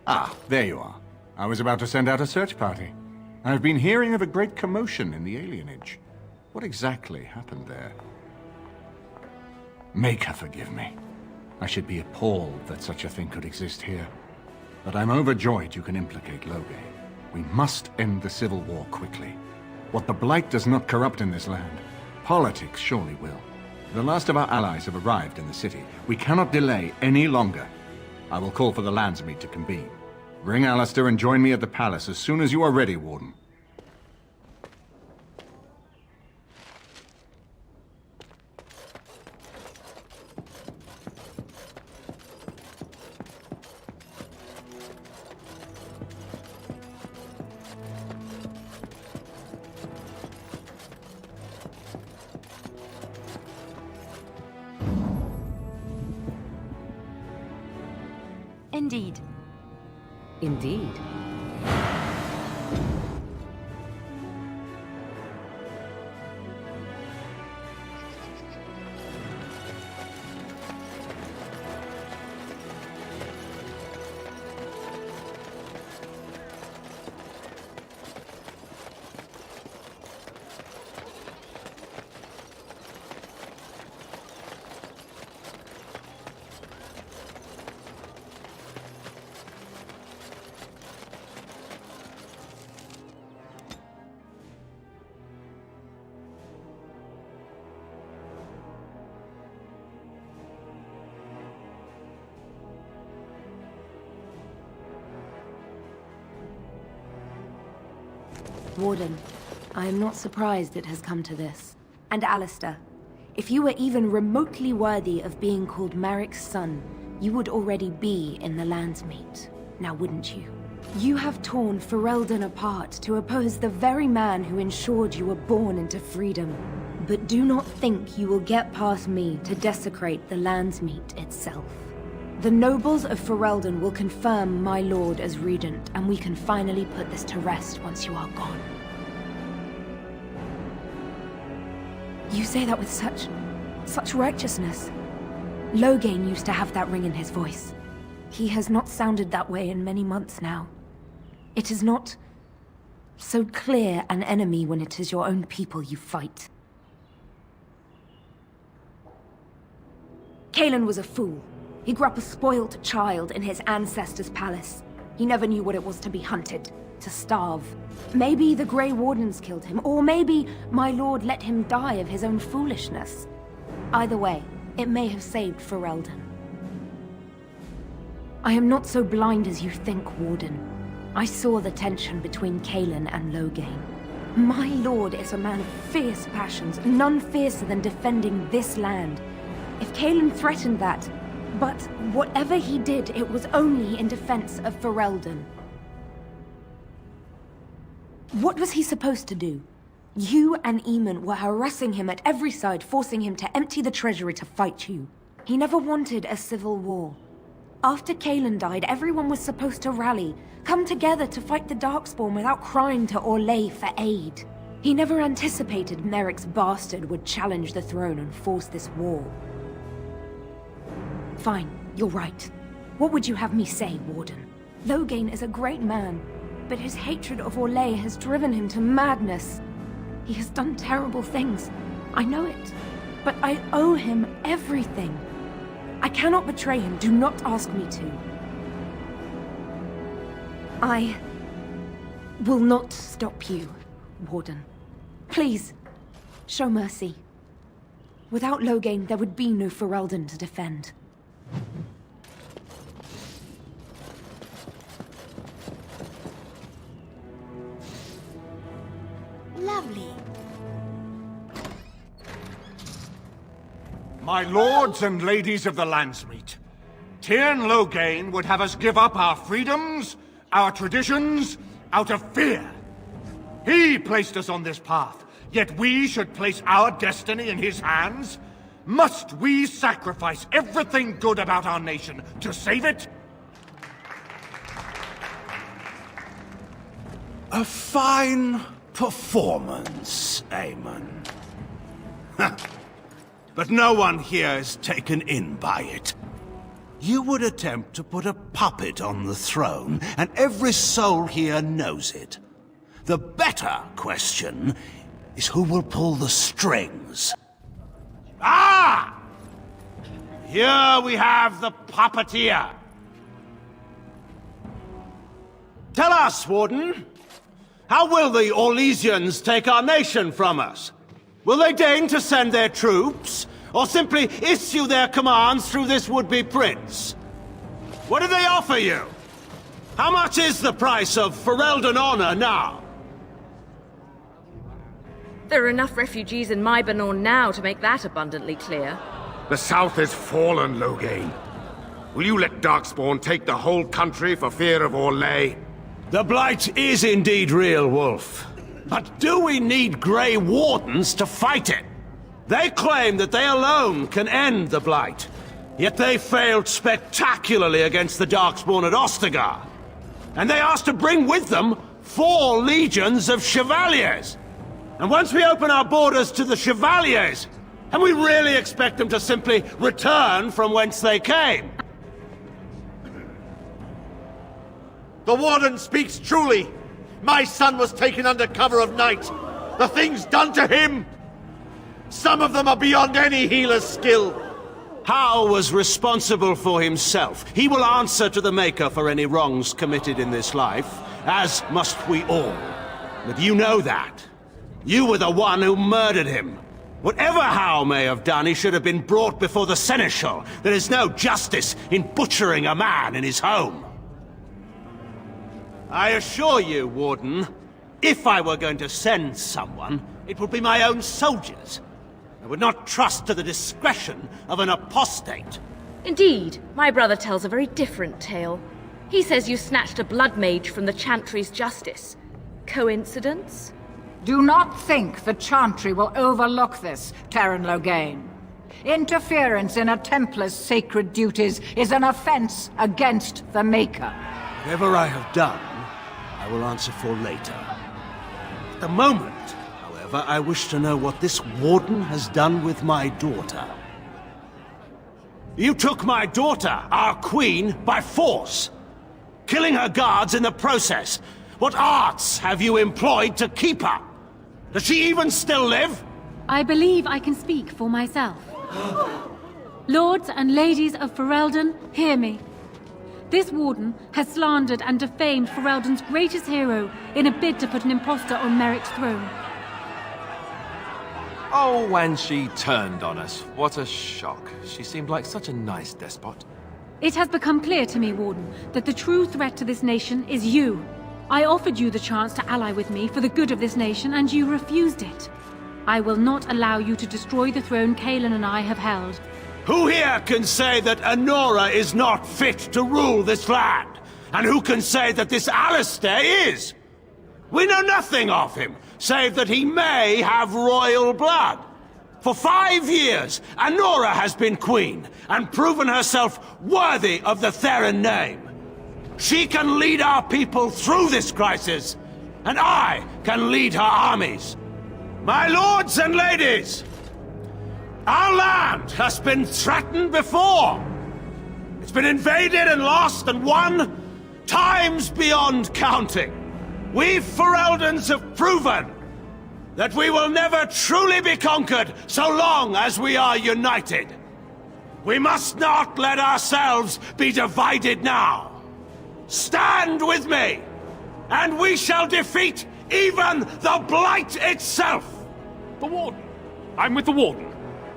Ah, there you are. I was about to send out a search party. I've been hearing of a great commotion in the alienage. What exactly happened there? Make her forgive me. I should be appalled that such a thing could exist here. But I'm overjoyed you can implicate Loghain. We must end the civil war quickly. What the Blight does not corrupt in this land, politics surely will. The last of our allies have arrived in the city. We cannot delay any longer. I will call for the Landsmeet to convene. Bring Alistair and join me at the palace as soon as you are ready, Warden. Indeed. Indeed. Warden, I am not surprised it has come to this. And Alistair, if you were even remotely worthy of being called Marik's son, you would already be in the Landsmeet, now wouldn't you? You have torn Fereldan apart to oppose the very man who ensured you were born into freedom. But do not think you will get past me to desecrate the Landsmeet itself. The nobles of Fereldan will confirm my lord as regent, and we can finally put this to rest once you are gone. You say that with such righteousness. Loghain used to have that ring in his voice. He has not sounded that way in many months now. It is not so clear an enemy when it is your own people you fight. Cailan was a fool. He grew up a spoilt child in his ancestors' palace. He never knew what it was to be hunted, to starve. Maybe the Grey Wardens killed him, or maybe my lord let him die of his own foolishness. Either way, it may have saved Fereldan. I am not so blind as you think, Warden. I saw the tension between Cailan and Loghain. My lord is a man of fierce passions, none fiercer than defending this land. If Cailan threatened that, but whatever he did, it was only in defense of Fereldan. What was he supposed to do? You and Eamon were harassing him at every side, forcing him to empty the treasury to fight you. He never wanted a civil war. After Cailan died, everyone was supposed to rally, come together to fight the Darkspawn without crying to Orlais for aid. He never anticipated Merrick's bastard would challenge the throne and force this war. Fine, you're right. What would you have me say, Warden? Loghain is a great man, but his hatred of Orlais has driven him to madness. He has done terrible things. I know it. But I owe him everything. I cannot betray him. Do not ask me to. I will not stop you, Warden. Please, show mercy. Without Loghain, there would be no Fereldan to defend. Lovely. My lords and ladies of the Landsmeet, Tyrn Loghain would have us give up our freedoms, our traditions, out of fear. He placed us on this path, yet we should place our destiny in his hands? Must we sacrifice everything good about our nation to save it? A fine performance, Eamon. But no one here is taken in by it. you would attempt to put a puppet on the throne, and every soul here knows it. The better question is who will pull the strings. Ah! Here we have the puppeteer. Tell us, Warden, how will the Orlesians take our nation from us? Will they deign to send their troops, or simply issue their commands through this would-be prince? What do they offer you? How much is the price of Fereldan honor now? There are enough refugees in Mybanor now to make that abundantly clear. The South has fallen, Loghain. Will you let Darkspawn take the whole country for fear of Orlais? The Blight is indeed real, Wolf. But do we need Grey Wardens to fight it? They claim that they alone can end the Blight, yet they failed spectacularly against the Darkspawn at Ostagar. And they asked to bring with them 4 legions of Chevaliers. And once we open our borders to the Chevaliers, and we really expect them to simply return from whence they came? The Warden speaks truly. My son was taken under cover of night. The things done to him, some of them are beyond any healer's skill. Hal was responsible for himself. He will answer to the Maker for any wrongs committed in this life, as must we all. But you know that. You were the one who murdered him. Whatever Hal may have done, he should have been brought before the Seneschal. There is no justice in butchering a man in his home. I assure you, Warden, if I were going to send someone, it would be my own soldiers. I would not trust to the discretion of an apostate. Indeed, my brother tells a very different tale. He says you snatched a blood mage from the Chantry's justice. Coincidence? Do not think the Chantry will overlook this, Terran Loghain. Interference in a Templar's sacred duties is an offense against the Maker. Whatever I have done, I will answer for later. At the moment, however, I wish to know what this Warden has done with my daughter. You took my daughter, our queen, by force, killing her guards in the process. What arts have you employed to keep her? Does she even still live? I believe I can speak for myself. Lords and ladies of Fereldan, hear me. This Warden has slandered and defamed Fereldan's greatest hero in a bid to put an impostor on Merrick's throne. Oh, when she turned on us. What a shock. She seemed like such a nice despot. It has become clear to me, Warden, that the true threat to this nation is you. I offered you the chance to ally with me for the good of this nation, and you refused it. I will not allow you to destroy the throne Cailan and I have held. Who here can say that Anora is not fit to rule this land? And who can say that this Alistair is? We know nothing of him, save that he may have royal blood. For 5 years, Anora has been queen, and proven herself worthy of the Theran name. She can lead our people through this crisis, and I can lead her armies. My lords and ladies, our land has been threatened before. It's been invaded and lost and won times beyond counting. We Fereldans have proven that we will never truly be conquered so long as we are united. We must not let ourselves be divided now. Stand with me, and we shall defeat even the Blight itself! The Warden. I'm with the Warden.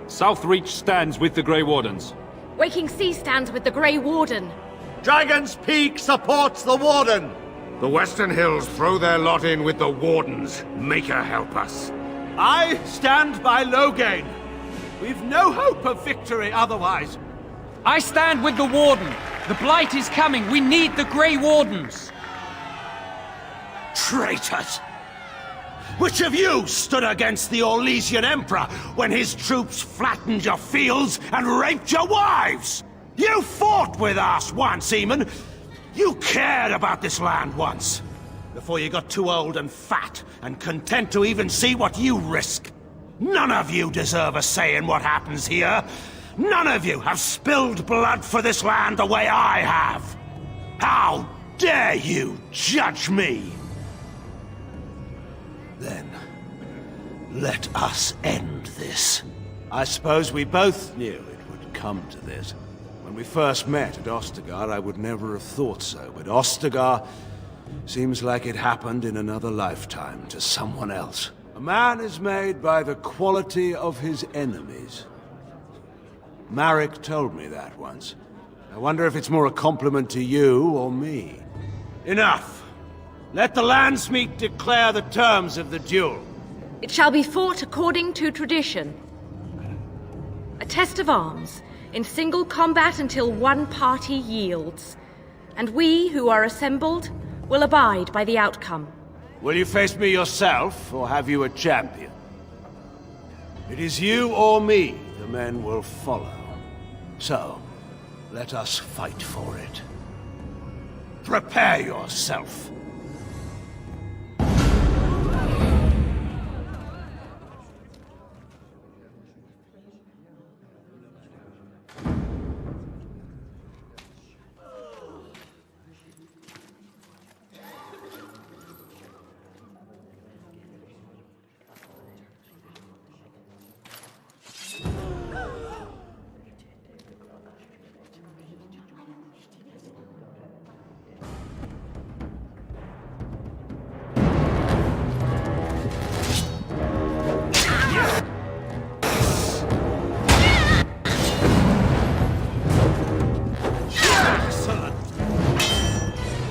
Southreach stands with the Grey Wardens. Waking Sea stands with the Grey Warden. Dragon's Peak supports the Warden. The Western Hills throw their lot in with the Wardens. Maker help us. I stand by Loghain. We've no hope of victory otherwise. I stand with the Warden. The Blight is coming. We need the Grey Wardens. Traitors! Which of you stood against the Orlesian Emperor when his troops flattened your fields and raped your wives? You fought with us once, Eamon. You cared about this land once. Before you got too old and fat and content to even see what you risk. None of you deserve a say in what happens here. None of you have spilled blood for this land the way I have! How dare you judge me? Then, let us end this. I suppose we both knew it would come to this. When we first met at Ostagar, I would never have thought so, but Ostagar seems like it happened in another lifetime to someone else. A man is made by the quality of his enemies. Marek told me that once. I wonder if it's more a compliment to you or me. Enough! Let the Landsmeet declare the terms of the duel. It shall be fought according to tradition. A test of arms, in single combat until one party yields. And we, who are assembled, will abide by the outcome. Will you face me yourself, or have you a champion? It is you or me the men will follow. So, let us fight for it. Prepare yourself.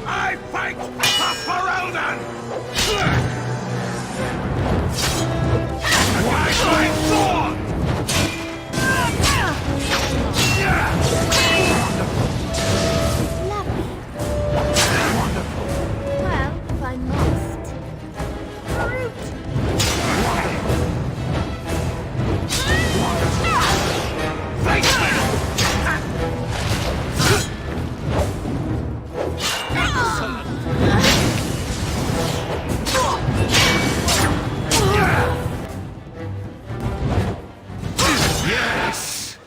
I fight for Fereldan! Why my sword? Well, if I must. Yes!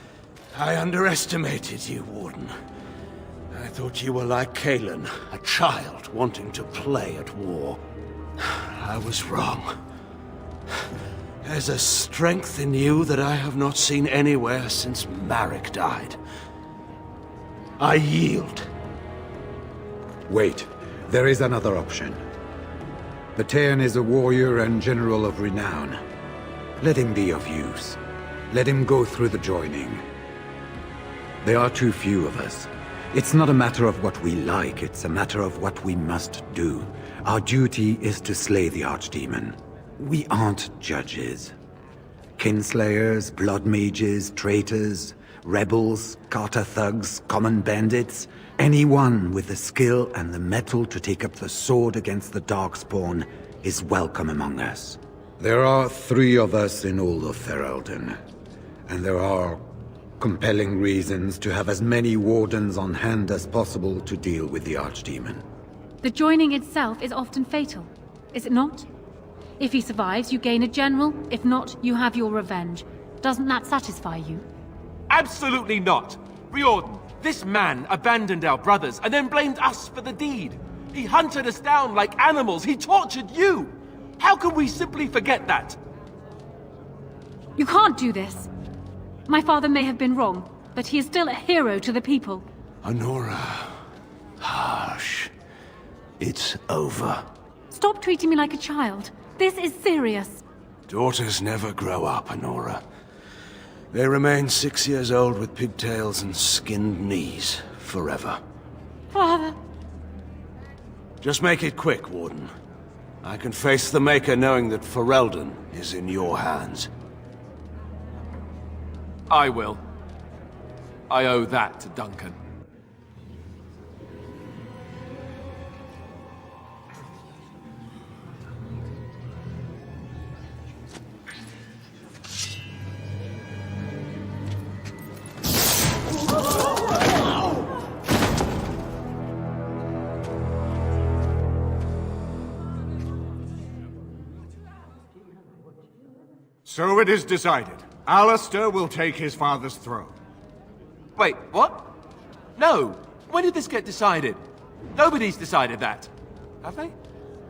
I underestimated you, Warden. I thought you were like Kalen, a child wanting to play at war. I was wrong. There's a strength in you that I have not seen anywhere since Marek died. I yield. Wait, there is another option. The Teyrn is a warrior and general of renown. Let him be of use. Let him go through the joining. There are too few of us. It's not a matter of what we like, it's a matter of what we must do. Our duty is to slay the Archdemon. We aren't judges. Kinslayers, blood mages, traitors, rebels, Carter thugs, common bandits. Anyone with the skill and the mettle to take up the sword against the Darkspawn is welcome among us. There are 3 of us in all of Fereldan, and there are compelling reasons to have as many wardens on hand as possible to deal with the Archdemon. The joining itself is often fatal, is it not? If he survives, you gain a general. If not, you have your revenge. Doesn't that satisfy you? Absolutely not! Riordan, this man abandoned our brothers and then blamed us for the deed. He hunted us down like animals. He tortured you! How can we simply forget that? You can't do this. My father may have been wrong, but he is still a hero to the people. Honora. Harsh. It's over. Stop treating me like a child. This is serious. Daughters never grow up, Honora. They remain 6 years old with pigtails and skinned knees forever. Father. Just make it quick, Warden. I can face the Maker knowing that Fereldan is in your hands. I will. I owe that to Duncan. So it is decided. Alistair will take his father's throne. Wait, what? No. When did this get decided? Nobody's decided that. Have they?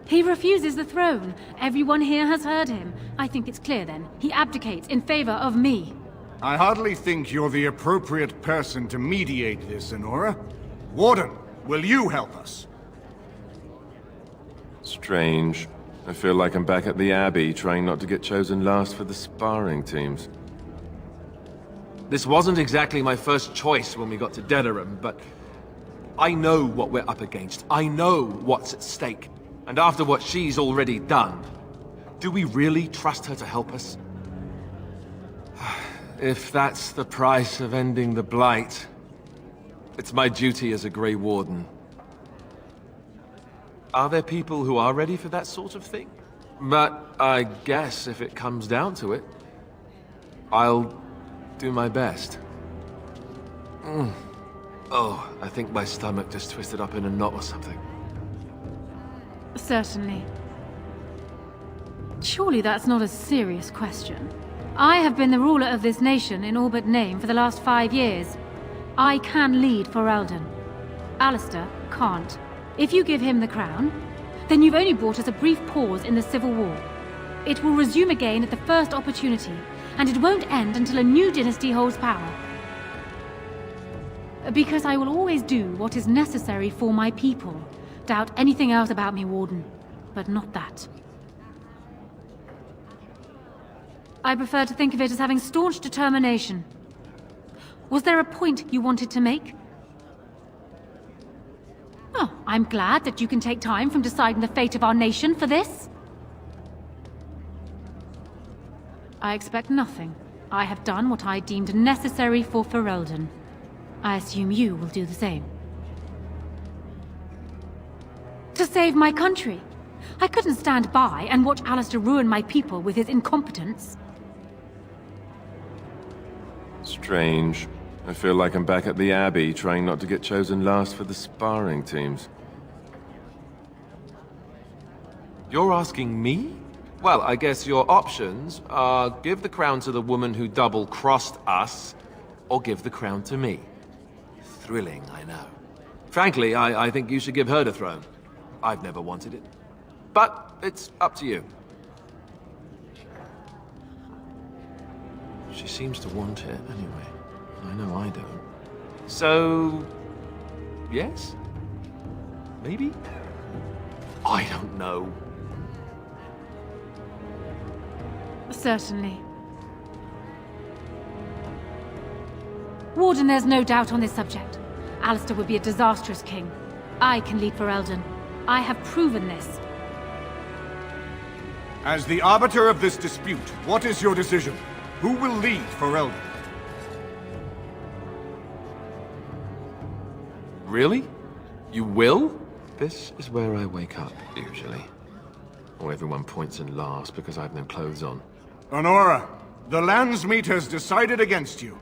He refuses the throne. Everyone here has heard him. I think it's clear then. He abdicates in favor of me. I hardly think you're the appropriate person to mediate this, Honora. Warden, will you help us? Strange. I feel like I'm back at the Abbey, trying not to get chosen last for the sparring teams. This wasn't exactly my first choice when we got to Denerim, but I know what we're up against. I know what's at stake. And after what she's already done, do we really trust her to help us? If that's the price of ending the Blight, it's my duty as a Grey Warden. Are there people who are ready for that sort of thing? But I guess if it comes down to it, I'll do my best. Oh, I think my stomach just twisted up in a knot or something. Certainly. Surely that's not a serious question. I have been the ruler of this nation in all but name for the last 5 years. I can lead Fereldan. Alistair can't. If you give him the crown, then you've only brought us a brief pause in the Civil War. It will resume again at the first opportunity, and it won't end until a new dynasty holds power. Because I will always do what is necessary for my people. Doubt anything else about me, Warden, but not that. I prefer to think of it as having staunch determination. Was there a point you wanted to make? Oh, I'm glad that you can take time from deciding the fate of our nation for this. I expect nothing. I have done what I deemed necessary for Fereldan. I assume you will do the same. To save my country. I couldn't stand by and watch Alistair ruin my people with his incompetence. Strange. I feel like I'm back at the Abbey, trying not to get chosen last for the sparring teams. You're asking me? Well, I guess your options are give the crown to the woman who double-crossed us, or give the crown to me. Thrilling, I know. Frankly, I think you should give her the throne. I've never wanted it. But it's up to you. She seems to want it anyway. I know I don't. So... yes? Maybe? I don't know. Certainly. Warden, there's no doubt on this subject. Alistair would be a disastrous king. I can lead Fereldan. I have proven this. As the arbiter of this dispute, what is your decision? Who will lead Fereldan? Really? You will? This is where I wake up, usually. Or everyone points and laughs because I have no clothes on. Honora, the Landsmeet has decided against you.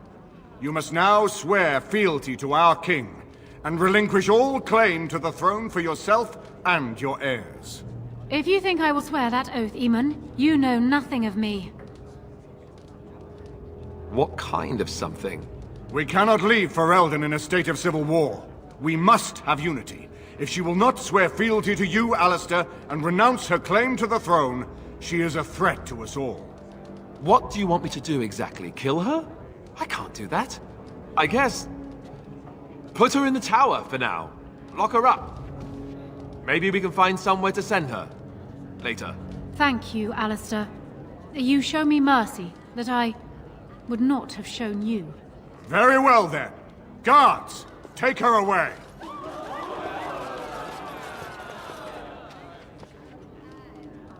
You must now swear fealty to our king, and relinquish all claim to the throne for yourself and your heirs. If you think I will swear that oath, Eamon, you know nothing of me. What kind of something? We cannot leave Fereldan in a state of civil war. We must have unity. If she will not swear fealty to you, Alistair, and renounce her claim to the throne, she is a threat to us all. What do you want me to do exactly? Kill her? I can't do that. I guess... put her in the tower for now. Lock her up. Maybe we can find somewhere to send her. Later. Thank you, Alistair. You show me mercy that I would not have shown you. Very well, then. Guards, take her away.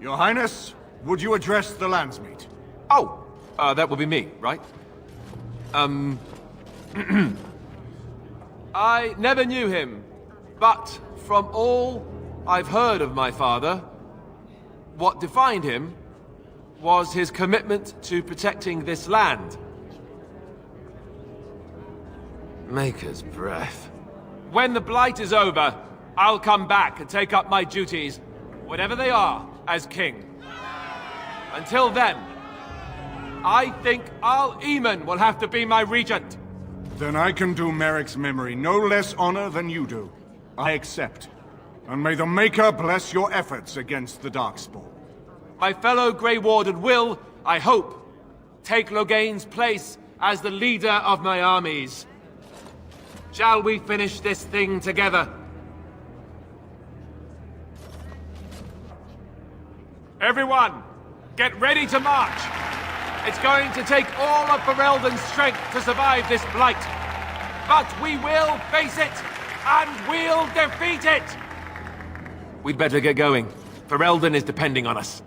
Your Highness, would you address the Landsmeet? Oh, that would be me, right? I never knew him, but from all I've heard of my father, what defined him was his commitment to protecting this land. Maker's breath. When the Blight is over, I'll come back and take up my duties, whatever they are, as king. Until then, I think Eamon will have to be my regent. Then I can do Merrick's memory no less honor than you do. I accept. And may the Maker bless your efforts against the Darkspawn. My fellow Grey Warden will, I hope, take Logain's place as the leader of my armies. Shall we finish this thing together? Everyone, get ready to march! It's going to take all of Fereldan's strength to survive this blight. But we will face it, and we'll defeat it! We'd better get going. Fereldan is depending on us.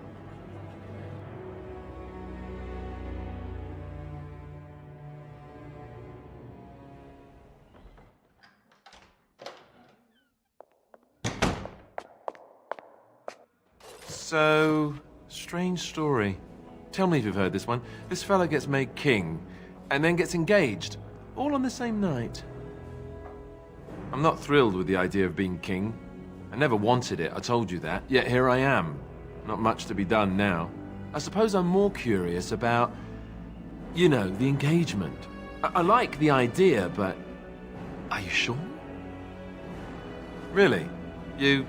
So, strange story. Tell me if you've heard this one. This fella gets made king, and then gets engaged, all on the same night. I'm not thrilled with the idea of being king. I never wanted it, I told you that, yet here I am. Not much to be done now. I suppose I'm more curious about, you know, the engagement. I like the idea, but are you sure? Really? You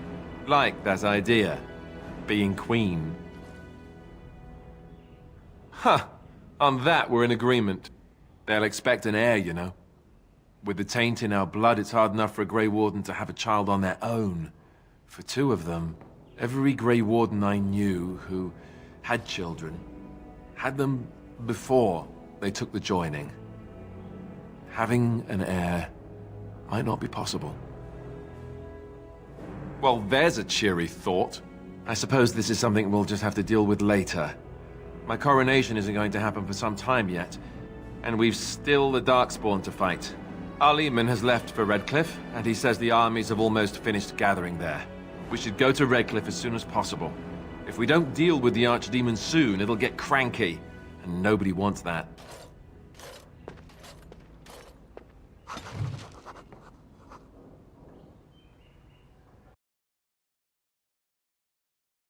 like that idea? Being queen? Huh. On that, we're in agreement. They'll expect an heir, you know. With the taint in our blood, it's hard enough for a Grey Warden to have a child on their own. For two of them, every Grey Warden I knew who had children, had them before they took the joining. Having an heir might not be possible. Well, there's a cheery thought. I suppose this is something we'll just have to deal with later. My coronation isn't going to happen for some time yet, and we've still the Darkspawn to fight. Our leman has left for Redcliffe, and he says the armies have almost finished gathering there. We should go to Redcliffe as soon as possible. If we don't deal with the Archdemon soon, it'll get cranky, and nobody wants that.